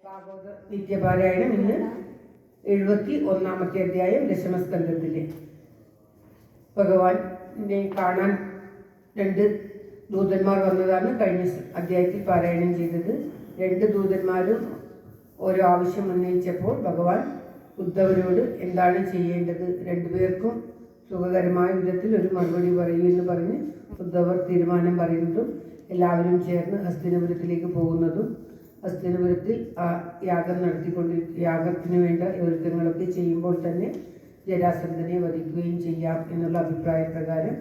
ഭാഗവത നിത്യപാരായണം ഇന്ന് 71-ാമത്തെ അധ്യായം ദശമസ്കന്ധത്തിലെ. ഭഗവാനെ കാണാൻ 2 ദൂതന്മാർ വന്നതാണ് കഴിഞ്ഞ അധ്യായത്തിൽ പാരായണം ചെയ്തത്. 2 ദൂതന്മാരും ഓരോ ആവശ്യം ഉന്നയിച്ചപ്പോൾ ഭഗവാൻ ഉദ്ധവരോട് എന്താണ് ചെയ്യേണ്ടത്, 2 പേർക്കും സുഖകരമായ വിധത്തിൽ ഒരു മറുപടി പറയൂ എന്ന് പറഞ്ഞ് ഉദ്ധവർ തീരുമാനം പറയുന്നതും എല്ലാവരും ചേർന്ന് ഹസ്തിനപുരത്തിലേക്ക് പോകുന്നതും ഹസ്തിനപുരത്തിൽ യാഗത്തിന് വേണ്ട ഒരുക്കങ്ങളൊക്കെ ചെയ്യുമ്പോൾ തന്നെ ജരാസന്ധനെ വധിക്കുകയും ചെയ്യാം എന്നുള്ള അഭിപ്രായപ്രകാരം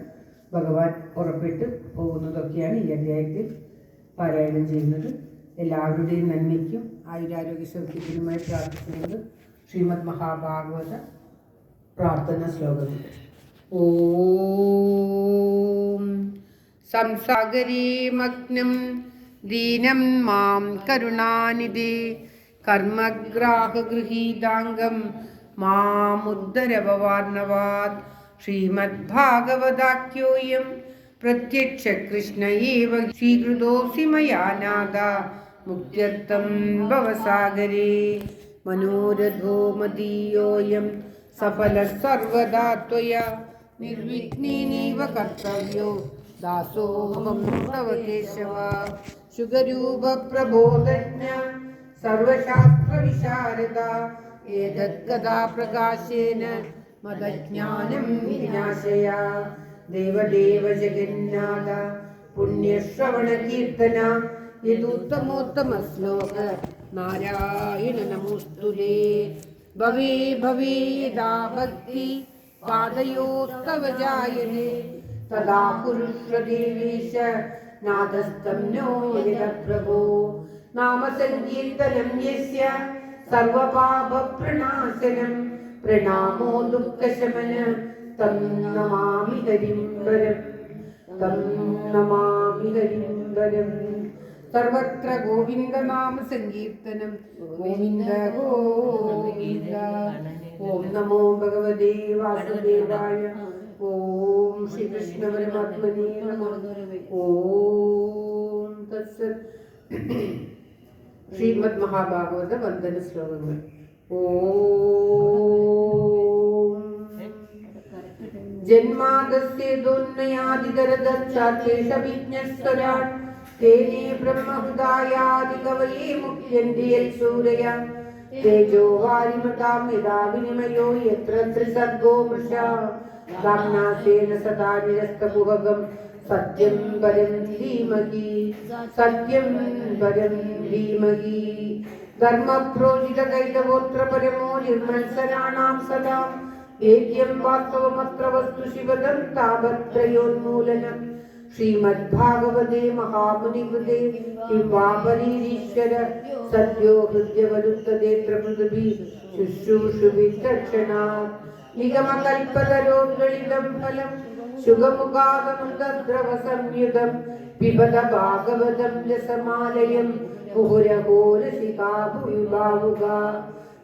ഭഗവാൻ പുറപ്പെട്ട് പോകുന്നതൊക്കെയാണ് ഈ അധ്യായത്തിൽ പാരായണം ചെയ്യുന്നത്. എല്ലാവരുടെയും നന്മയ്ക്കും ആയുരാരോഗ്യ സൗഖ്യത്തിനുമായി പ്രാർത്ഥിക്കുന്നത് ശ്രീമദ് മഹാഭാഗവത പ്രാർത്ഥന ശ്ലോകങ്ങൾ. ഓം സംസാഗരീ മഗ്നം ദീനം മാം കരുണാനിധി കർമ്മഗ്രാഹഗൃഹീതാംഗം മാമുദ്ധരഭവാർണവാത് ശ്രീമദ്ഭാഗവതാഖ്യോയം പ്രത്യക്ഷ കൃഷ്ണ ഏവ സ്വീകൃതോऽസി മയാ നാഥ മുക്ത്യർത്ഥം ഭവസാഗരേ മനോരഥോ മദീയോऽയം സഫലഃ സർവദാ ത്വയാ നിർവിഘ്നേനൈവ കർത്തവ്യോ ദാസോഹം തവ കേശവ ശുഗരൂപ പ്രബോധജ്ഞ സർവശാസ്ത്രവിശാരദ ഏതദ്ഗതാ പ്രകാശേന മദജ്ഞാനം വിനാശയ ദേവദേവ ജഗന്നാഥ പുണ്യശ്രവണ കീർത്തന യദുത്തമോത്തമ ശ്ലോക നാരായണ നമോസ്തുതേ ഭവേ ഭവേ യദാ ഭക്തി പാദയോസ്തവ ജായതേ തദാ കുരുഷ്വ ദേവേശ നാദസ്തം നോ യദപ്രഭോ നാമസങ്കീർത്തനം യസ്യ സർവപാപപ്രണാശനം പ്രണാമോ ദുഃഖശമന തം നമാമി ഹരിം വരം തം നമാമി ഹരിം വരം. സർവത്ര ഗോവിന്ദനാമ സങ്കീർത്തനം ഗോവിന്ദ ഗോവിന്ദ. ഓം നമോ ഭഗവതേ വാസുദേവായ. ഓം ശ്രീകൃഷ്ണ പരമാത്മനേ നമഃ. ഓം തത്സത്. ശ്രീമദ് മഹാഭാഗവത വന്ദന ശ്ലോകങ്ങൾ. ഓം ജന്മാദസ്യേതോന്നയാദിതരദശ്ചാത്യേഷവിജ്ഞസ്വരാട് തേനേ ബ്രഹ്മഹൃദായാദികവയേ മുഹ്യന്തി യത്സൂരയ തേജോ വാരിമതാം യദാ വിനിമയോ യത്ര ത്രിസർഗോ മൃഷാ ധാമ്നാസേന സദാ നിരസ്തകുഹകം സത്യം പരം ധീമഹി സത്യം പരം ധീമഹി. ധർമ്മപ്രോജിത കൈതവോത്ര പരമോ നിർമത്സരാണാം സദാ ഏക്യം വാസ്തവമത്ര വസ്തു ശിവദം താപത്രയോന്മൂലനം. ശ്രീമദ്ഭാഗവതേ മഹാമുനികൃതേ കിംവാപരീരീശ്വര സദ്യോ ഹൃദ്യവരുത്തദേത്ര പൃഥിവീ ശുശ്രൂഷുവിതക്ഷണാത് നിഗമകൽപതരോദ്ഗളിതം ഫലം ശുഗമുഖാദമൃതദ്രവ സംയുതം പിബത ഭാഗവതം രസമാലയം മുഹുരഹോ രസികാ ഭുവി ഭാവുകാ.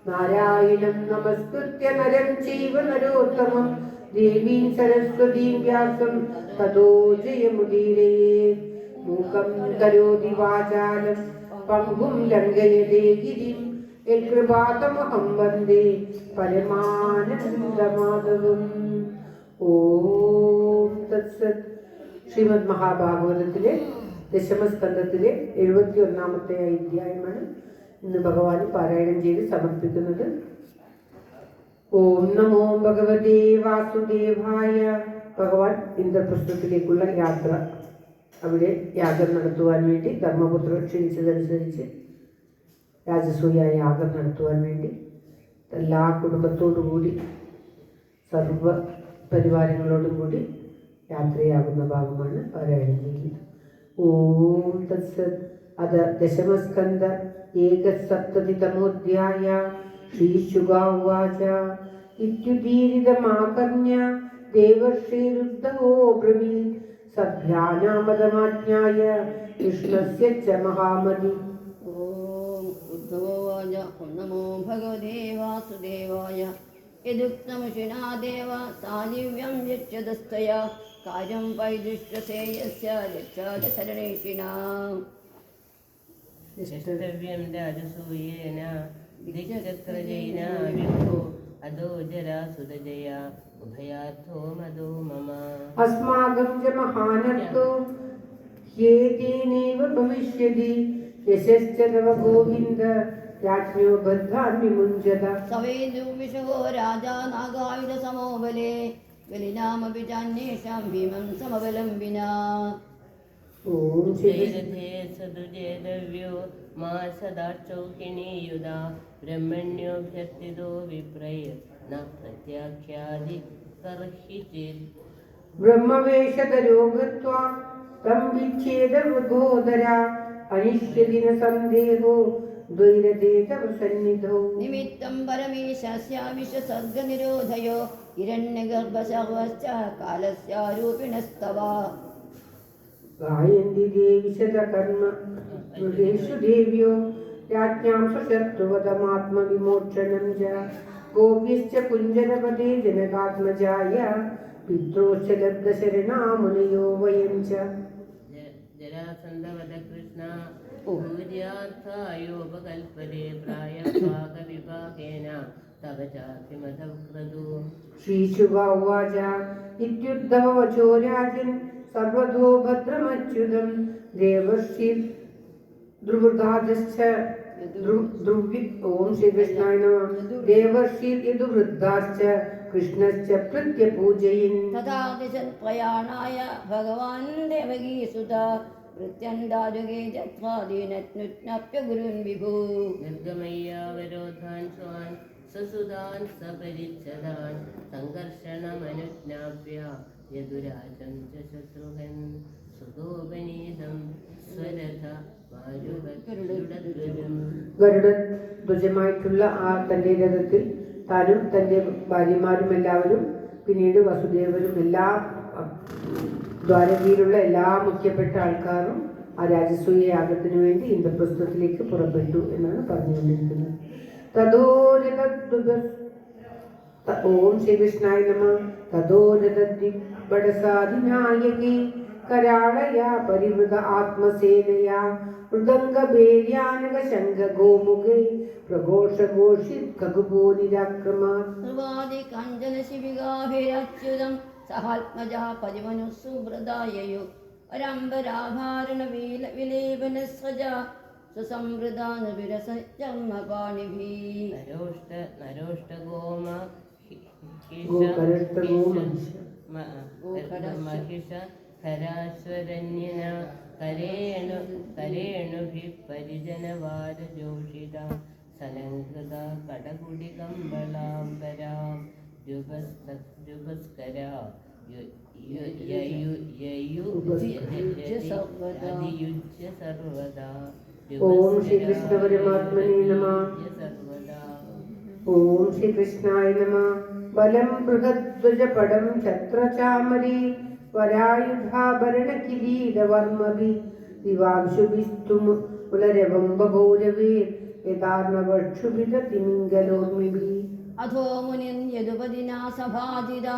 നാരായണം നമസ്കൃത്യ നരം ചൈവ നരോത്തമം ദേവീം സരസ്വതീം വ്യാസം തതോ ജയമുദീരയേ. മൂകം കരോതി വാചാലം പങ്കും ലംഘയതേ ഗിരിം യത്കൃപാതമഹം വന്ദേ പരമാനന്ദമാധവം. ഓം തത്സത്. ശ്രീമദ് മഹാഭാഗവതത്തിലെ ദശമസ്കന്ധത്തിലെ 71-ാമത്തെ അധ്യായമാണ് ഇന്ന് ഭഗവാൻ പാരായണം ചെയ്ത് സമർപ്പിക്കുന്നത്. ഓം നമോ ഭഗവതേ വാസുദേവായ. ഭഗവാൻ ഇന്ദ്രപ്രസ്ഥത്തിലേക്കുള്ള യാത്ര, അവിടെ യാഗം നടത്തുവാൻ വേണ്ടി ധർമ്മപുത്ര ക്ഷണിച്ചതനുസരിച്ച് രാജസൂയ യാഗം നടത്തുവാൻ വേണ്ടി എല്ലാ കുടുംബത്തോടു കൂടി സർവ പരിവാരങ്ങളോടും കൂടി യാത്രയാകുന്ന ഭാഗമാണ് പാരായണം ചെയ്യുന്നത്. ഓം തത്സത്. അത ദശമസ്കന്ധ ഏകസപ്തതിതമോധ്യായ. ശ്രീശുകാ ഉവാച ഇത്യുദീരിതമാകർണ്യ ദേവർഷിരുദ്ധവോ ബ്രവീത് സഭ്യാനാമതമാജ്ഞായ കൃഷ്ണസ്യ ച മഹാമതി. ഓം ഉദ്ധവോവാച. നമോ ഭഗവതേ വാസുദേവായ. യദുക്തമശിനാ ദേവ സാദിവ്യം യച്ഛദസ്തയ കാര്യം വൈദുഷ്യസേയസ്യ രക്ഷാദ ശരണേഷിണാം. യഷ്ടവ്യം രാജസൂയേന ദിക്ചക്രജൈന വിഭോ അദോ ജരാസുതജയ ഉഭയാർത്ഥോ മദോ മമ അസ്മാകം ച മഹാനർത്തോ ഹ്യേതേനൈവ ഭവിഷ്യതി യശശ്ച തവ ഗോവിന്ദ രാജ്ഞോ ബദ്ധാൻ വിമുഞ്ചത സവേദുവിഷോ രാജാ നാഗായുധ സമോബലേ ബലിനാമപി ചാന്യേഷാം ഭീമം സമവലംബിനാ ഓം ശ്രീ ജയരഥേ സദുജേതവ്യോ മാ സദാക്ഷൗഹിണീയുധ ബ്രഹ്മണ്യോഭ്യർത്ഥിതോ വിപ്രയ ന പ്രത്യാഖ്യാതി കർഹിചിത് ബ്രഹ്മവേഷധരോഗത്വാ തം വിച്ഛേദ വൃഗോദര അനിഷ്യതിന സന്ദേഹോ ദ്വൈരതേ തവ സന്നിധൗ നിമിത്തം പരമേശസ്യ വിശ്വസർഗനിരോധയോ ഹിരണ്യഗർഭസർവശ്ച കാലസ്യാരൂപിണസ്തവ ഗായന്തി ദേവി ശതകർമ്മ മൃഗേഷു ദേവ്യോ രാജ്ഞാം സ്വശത്രുവതമാത്മവിമോക്ഷണം ച ഗോപ്യശ്ച കുഞ്ചരപദേ ജനകാത്മജായ പിത്രോശ്ച ലബ്ധശരണാമുനയോ വയം ച ജരാസന്ധവദ കൃഷ്ണ ഭൂര്യാർത്ഥായോപകൽപ്പതേ പ്രായഭാഗവിഭാഗേന തവ ചാഭിമതഃ ക്രതു ശ്രീശുക ഉവാച ഇത്യുദ്ധവ വചോ രാജൻ സർവതോ ഭദ്രമച്യുതം ദേവർഷി ദ്രുവൃദാശ്ച ഓം ശ്രീകൃഷ്ണായ നമഃ ദേവർഷി യദുവൃദ്ധാശ്ച കൃഷ്ണശ്ച പ്രത്യപൂജയിൻ തഥാ ദിശൻ പ്രയാണായ ഭഗവാൻ ദേവകീസുത വൃത്യന്താജുഗേ ജത്വാദീനജ്ഞാപ്യ ഗുരുൻ വിഭൂ നിർഗമയ്യാവരോധാൻ സ്വാൻ സസുതാൻ സപരിച്ഛദാൻ സംഘർഷണമനുജ്ഞാപ്യ യദുരാജം ച ശത്രുഘ്നൻ സുതോപനീതം സ്വരഥ വാരുഗരുഡധ്വജം ഗരുഡധ്വജമായിട്ടുള്ള ആ തന്റെ രഥത്തിൽ താനും തന്റെ ഭാര്യമാരും എല്ലാവരും പിന്നീട് വസുദേവരും എല്ലാ ദ്വാരകയിലുള്ള എല്ലാ മുഖ്യപ്പെട്ട ആൾക്കാരും ആ രാജസൂയ യാഗത്തിനു വേണ്ടി ഇന്ദ്രപ്രസ്ഥത്തിലേക്ക് പുറപ്പെട്ടു എന്നാണ് പറഞ്ഞുകൊണ്ടിരിക്കുന്നത്. ഓം ശ്രീകൃഷ്ണായ നമഃ. തഥോരഥദിബടസാധിനായകി കരാളയാ പരിവൃത ആത്മസേനയാ മൃദംഗഭേര്യാനക ശംഖ ഗോമുഖേ പ്രഘോഷഘോഷിത് ഖഗുപോനിരാക്രമാത് നിർവാദി കാഞ്ചന ശിവികാഭിരച്യുതം സഹാത്മജാ പരിമനു സുബ്രതായയോ പരമ്പരാഭാരണ വിലേപനസ്വജ സുസംവൃതാനുവിരസജന്മപാണിഭീ നരോഷ്ടഗോമ മഹിഷ ഹരാശ്വരന്യന കരേണുഭി പരിജനവാരജോഷിത സലങ്കൃത കടകുടികമ്പളാംബരാം ജുബസ്കര യുജ്യ സർവദാ ഓം ശ്രീകൃഷ്ണ പരമാത്മനേ നമഃ. ഓം ശ്രീകൃഷ്ണായ നമഃ. ബലം ബൃഹദ്ധ്വജപടം ഛത്രചാമരി വരായുധാഭരണ കിരീടവർമ്മഭി ദിവാംശുഭിസ്തു പുലരവം ബഭൗരവേ യഥാർണവക്ഷുഭിതതിമിംഗലോർമിഭി അധോ മുനിൻ യദുപതിനാ സഭാജിത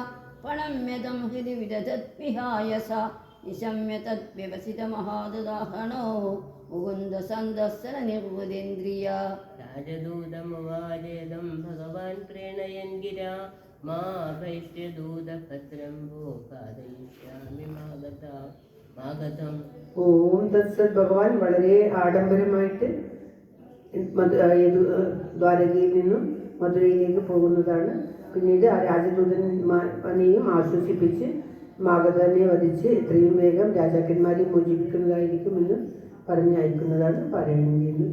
പ്രണമ്യതം ഹൃദി വിദധദ്വിഹായ സ നിശമ്യ തദ്വ്യവസിതമഹാദദാഹണോ മുകുന്ദ സന്ദസ്സന നിർവൃതേന്ദ്രിയ രാജദൂതമുവാചേദം ഭഗവാൻ പ്രണയൻ ഗിരാ മാ ഭൈഷ്യദൂതഭദ്രം ഭോഗാദയിഷ്യാമി മാഗതം. ഓം തത്സത്. ഭഗവാൻ വളരെ ആഡംബരമായിട്ട് ദ്വാരകയിൽ നിന്നും മധുരയിലേക്ക് പോകുന്നതാണ്. പിന്നീട് ആ രാജദൂതനെയും ആശ്വസിപ്പിച്ച് മാഗധനെ വധിച്ച് എത്രയും വേഗം രാജാക്കന്മാരെ മോചിപ്പിക്കുന്നതായിരിക്കുമെന്ന് പറഞ്ഞയക്കുന്നതാണ് പാരായണം ചെയ്യുന്നത്.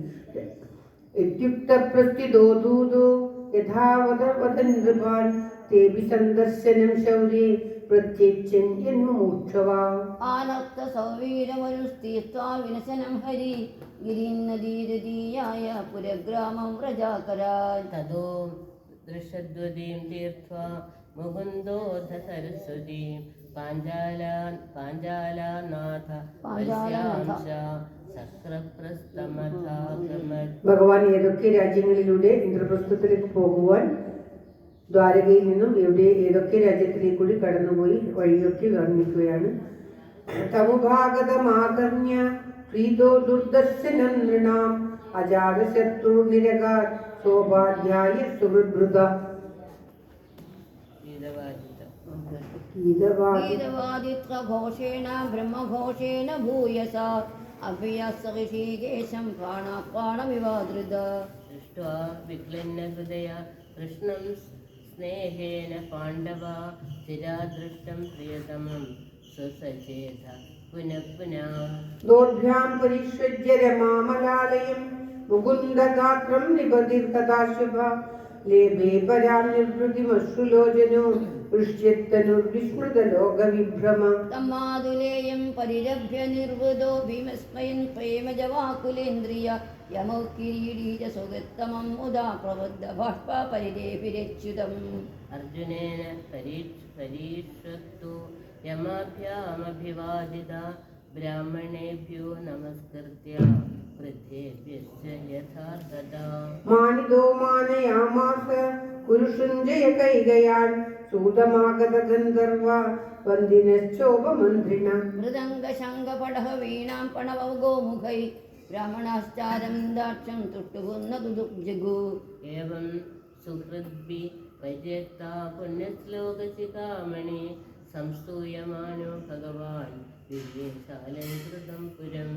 ഇത്യുക്തപ്രസ്ഥിതോദൂതോ യഥാവതവദൻ തേഭി സന്ദർശനം ശൗര്യേ പ്രത്യച്ഛൻ യന്മുമൂക്ഷവാ ആനക്ത സൗവീരമനുസ്തീർത്വാ വിനശനം ഹരി ഗിരിന്നദീരതീയായ പുരഗ്രാമം വ്രജാകരാൻ തതോ ദൃശദ്വതീം തീർത്വാ മുകുന്ദോധ സരസ്വതീം പാഞ്ചാലാനാഥ സഹ്രപ്രസ്ഥമഥാഗമത്. ഭഗവാൻ ഏതൊക്കെ രാജ്യങ്ങളിലൂടെ ഇന്ദ്രപ്രസ്ഥത്തിലേക്ക് പോകുവാൻ ദ്വാരകയിൽ നിന്നും ഏതൊക്കെ രാജ്യത്തിലേക്ക് കൂടി കടന്നുപോയി വഴിയൊക്കെ വർണ്ണിക്കുകയാണ്. തമുഭാഗതമാകർണ്യ प्रीतो दुर्दर्शनं नृणाम् अजातशत्रुर्निरगात् सोपाध्याय सुहृद्भृता गीतवादित्रघोषेण ब्रह्मघोषेण भूयसा अभ्यसऋषिकेशं प्राणमिवादृद दृष्ट्वा विक्लिन्नहृदया कृष्णं स्नेहेन पाण्डवा चिरादृष्टं प्रियतमं स्वसचेत पुनः पुनः दोर्भ्यां परिष्वज्य रमामलालयं मुकुन्दगात्रं निबधिर्कदाशुभा लेभे परां निर्वृतिमश्रुलोचनो पृष्यत्तनुर्विस्मृतलोकविभ्रम तम्मादुलेयं परिरभ्य निर्वृतो भीमस्मयन् प्रेमजवाकुलेन्द्रिय यमौ किरीटी च सुगत्तमं मुदा प्रबुद्ध बाष्प परिदेभिरेच्युतम् अर्जुनेन परीक्षत्तु यमाभ्यामभिवादिता ब्राह्मणेभ्यो नमस्कृत्य वृद्धेभ्यश्च यथार्थता मानितो मानयामास कुरुषुञ्जय कैगयान् सूतमागतगन्धर्वा वन्दिनश्चोपमन्त्रिणा मृदङ्गशङ्गपटः वीणां पणवौ गोमुखै ब्राह्मणाश्चारं दाक्षं तुष्टुभुन्न दुदुग्जिगु एवं सुहृद्भिः वैजयता पुण्यश्लोकशिखामणि संस्तूयमानो भगवान् दिव्यशालङ्कृतं पुरम्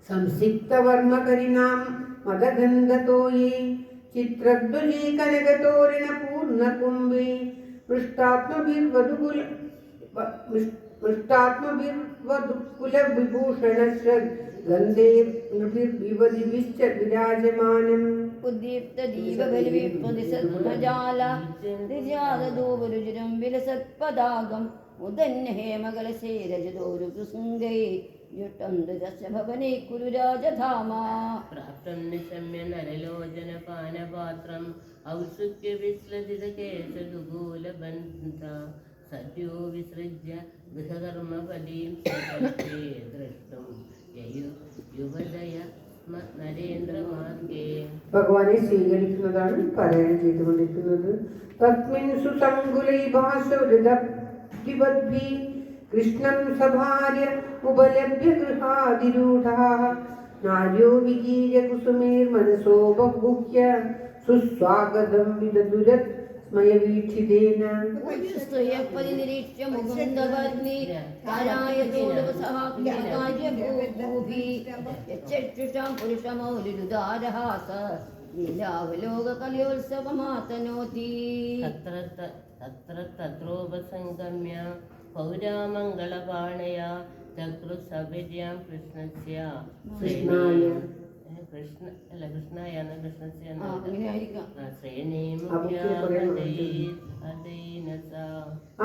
संसिक्तवर्मकरिणां मदगन्धतोये चित्रद्वजी कनकतोरणपूर्णकुम्भे मृष्टात्मभिर्वधुकुलविभूषणस्य गन्धे नृभिर्विवधिभिश्च विराजमानम् उद्दीप्तदीपगलविप्रदिशत्जालदूपरुचिरं विलसत्पदागम् उदन्यहेमगलशेरजदोरुकुसुङ्गै युष्टं ददस्य भवने कुरु राजधामा प्राप्तं निशम्य नरलोचनपानपात्रम् औत्सुक्यविश्लसितकेशदुगूलबन्धा सद्यो विसृज्य गृहकर्मपदीं स्वकर्त्रे द्रष्टुं യുവതയ നരേന്ദ്രമാർഗേ. ഭഗവാനെ സ്വീകരിക്കുന്നതാണ് പാരായണം ചെയ്തുകൊണ്ടിരിക്കുന്നത്. തസ്മിൻ സുസംകുലൈഭാസവൃതദ്വിപദ്ഭി കൃഷ്ണം സഭാര്യ ഉപലഭ്യ ഗൃഹാതിരൂഢാഃ നാര്യോ വിഗീയ കുസുമേർമനസോ ബഹുഹ്യ സുസ്വാഗതം വിദതുരത് സ്മയവീക്ഷിതേന परिनिरीक्ष्य मुकुन्दवर्णि तारायतोडवसहाभूभि पुरुषमौलिरुदारहास लीलावलोककलयोत्सवमातनोति तत्रोपसङ्गम्य पौरामङ्गलपाणया चक्रुसभिर्यां कृष्णस्य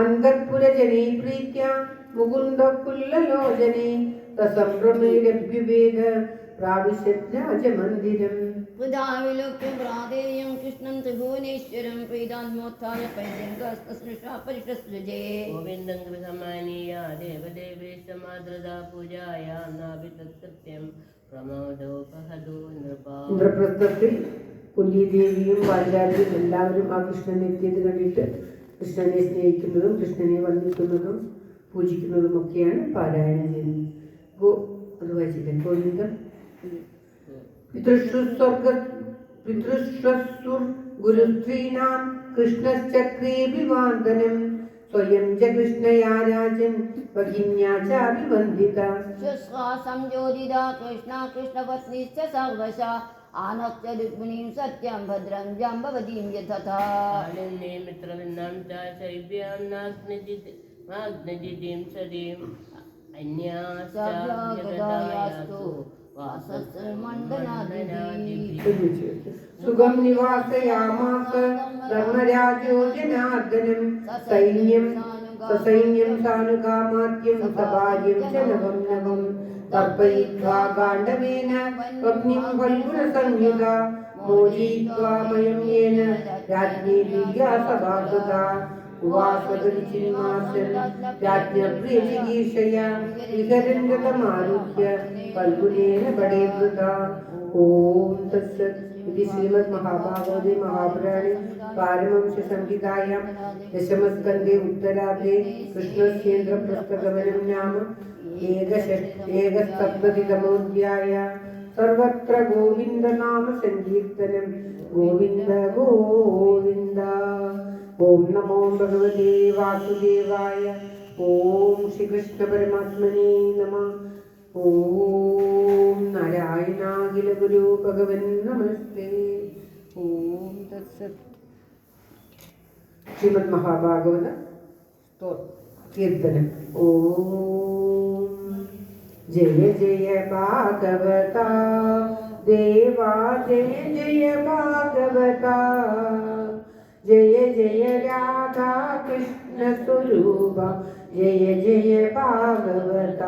അന്തർപുരജനേ പ്രീത്യ മുകുന്ദ പുല്ലലോചനേ തസംഭ്രമേരഭ്യുവേദ പ്രാവിശത് രാജമന്ദിരം विलोक्य प्रादेयं कृष्णं त्रिभुवनेश्वरं प्रीतात्मोत्थाय पैजङ्गस्तसृषा परिषसृजे गोविन्दं गृहमानीय देवदेवेशमादृदा पूजायां नाभितत्कृत्यं പ്രമോദോപഹദോ നൃപാ. ഇന്ദ്രപ്രസ്ഥത്തിൽ കുന്തിദേവിയും വാൽരാജിയും എല്ലാവരും ആ കൃഷ്ണനെ എത്തിയത് കണ്ടിട്ട് കൃഷ്ണനെ സ്നേഹിക്കുന്നതും കൃഷ്ണനെ വന്ദിക്കുന്നതും പൂജിക്കുന്നതും ഒക്കെയാണ് പാരായണം ചെയ്യുന്നത്. അത് വായിച്ചില്ലേ? ഗോവിന്ദം പിതൃശ്വസ്വർ ഗുരുസ്ത്രീണാം കൃഷ്ണശ്ചക്രേ വിവാദനം സ്വയം ച കൃഷ്ണയാ രാജൻ ഭഗിന്യാ ചാഭിവന്ദിത संयोजिता कृष्णा कृष्णपत्नीश्च सर्वशा आनत्य रुक्मिणीं सत्यं भद्रं जाम्बवतीं यतथा मित्रविन्दां च शैव्यां नाग्नजितिं सदीम् अन्यास्तु സുഖം നിവാസയാമാസ ധർമ്മരാജോ ജനാർദ്ദനം സൈന്യം സാനുകാമാത്യം സഭാര്യം ച നവം നവം തർപ്പയിത്വാ ഗാണ്ഡവേന അഗ്നിം ഫൽഗുണസംയുത മോചയിത്വാ മയം യേന രാജ്ഞീ ദിവ്യാ സഭാകൃതാ ഉവാസഗരിച്ചിന്മാസൻ രാജ്ഞപ്രിയചികീർഷയ വിഹരഞ്ജതമാരുഹ്യ ഫൽഗുനേന പടേവൃത. ഓം തത്സത്. इति श्रीमद् महाभागवते महापुराणे पारमहंस संहितायां दशमस्कन्धे उत्तरार्धे कृष्णस्येन्द्रप्रस्थगमनं नाम ഏകസപ്തതിതമോധ്യായ. സർവത്ര ഗോവിന്ദനാമ സങ്കീർത്തനം. ഗോവിന്ദ ഗോവിന്ദ. ഓം നമോ ഭഗവതേ വാസുദേവായ. ഓം ശ്രീകൃഷ്ണ പരമാത്മനേ നമഃ. ഓം നാരായണാഖില ഗുരു ഭഗവൻ നമസ്തേ. ഓം തത്സത്. ശ്രീമദ് മഹാഭാഗവത കീർത്തനം. ഓം ജയ ജയ ഭാഗവത ദേവാ ജയ ജയ ഭാഗവത. ജയ ജയ രാധാ കൃഷ്ണ സ്വരൂപ ജയ ജയ ഭാഗവത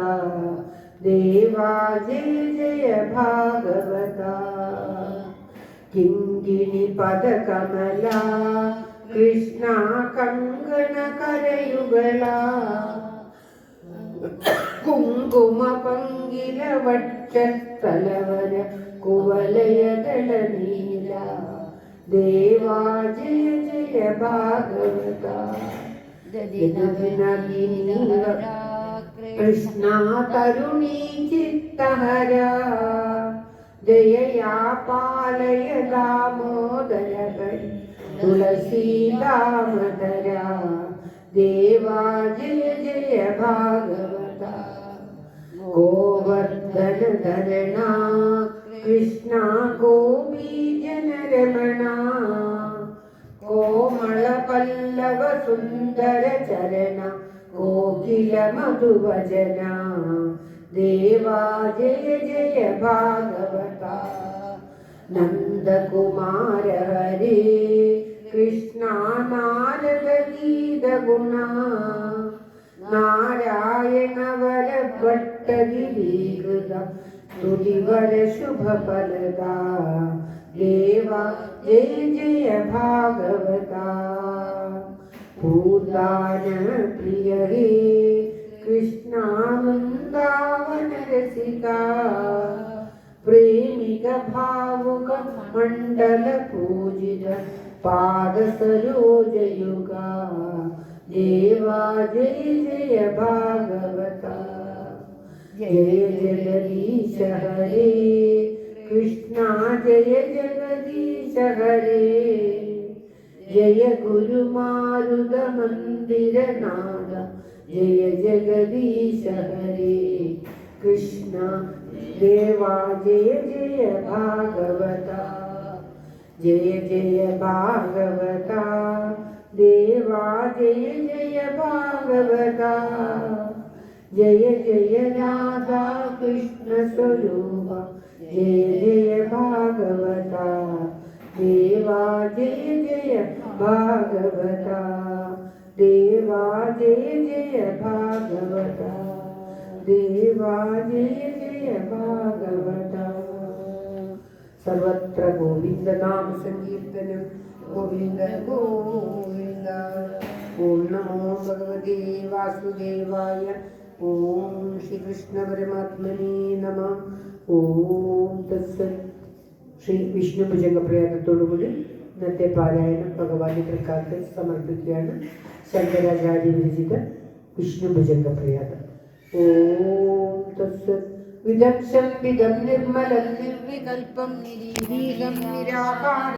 ദേവാ ജയ ജയ ഭാഗവത. കിങ്കിണി പദകമല കൃഷ്ണ കങ്കണ കരയുകള. കുങ്കുമ പങ്കില വക്ഷസ്ഥലവര കുവലയദള നീല ദേവാ ജയ ജയ ഭാഗവത. കൃഷ്ണ തരുണീ ചിത്തഹര ജയയാ പാലയ ദാമോദര തുളസീ ദാമോദര ദേവാ ജയ ജയ ഭാഗവത. ഗോവർദ്ധന ധരണ കൃഷ്ണ ഗോപീ ജനരമണ കോമള പല്ലവ സുന്ദര ചരണ കോകില മധുവചന ദേവാ ജയ ജയ ഭാഗവത. നന്ദകുമാര ഹരേ കൃഷ്ണ നാരദ ഗീത ഗുണ നാരായണ വര ഭട്ടഗിരീകൃത സ്തുതിവര ശുഭ ഫലദ ദേവാ ജയ ജയ ഭാഗവത. ഭൂതാന പ്രിയ ഹേ കൃഷ്ണ വൃന്ദാവന രസിക പ്രേമിക ഭാവുക മണ്ഡല പൂജിത പാദ സരോജയുഗ ദേവാ ജയ ജയ ഭാഗവത. ജയ ജഗദീശ ഹരേ കൃഷ്ണ ജയ ജഗദീശ ഹരേ. ജയ ഗുരുമാരുത മന്ദിരനാഥ ജയ ജഗദീശ ഹരേ കൃഷ്ണ ദേവാ ജയ ജയ ഭാഗവത. ജയ ജയ ഭാഗവത ദേവാ ജയ ജയ ഭാഗവത. ജയ ജയ രാധാ കൃഷ്ണ സ്വരൂപ ജയ ജയ ഭാഗവത ദേവാ ജയ ജയ ഭാഗവത ദേവാ ജയ ജയ ഭാഗവത ദേവാ ജയ ജയ ഭാഗവത. സർവത്ര ഗോവിന്ദനാമ സങ്കീർത്തനം. ഗോവിന്ദ ഗോവിന്ദ. ഓം നമോ ഭഗവതേ വാസുദേവായ. ഓം ശ്രീകൃഷ്ണ പരമാത്മനേ നമഃ. ഓം തത്സത്. ശ്രീ വിഷ്ണു ഭുജംഗപ്രയാഗത്തോടുകൂടി ഇന്നത്തെ പാരായണം ഭഗവാന്റെ തൃക്കാലത്ത് സമർപ്പിക്കുകയാണ്. ശങ്കരാചാര്യ വിരചിത വിഷ്ണു ഭുജംഗപ്രയാഗം. ഓം തത്സത്. വിദം സംവിദം നിർമ്മലം നിർവികൽപം നിരീഹം നിരാകാരം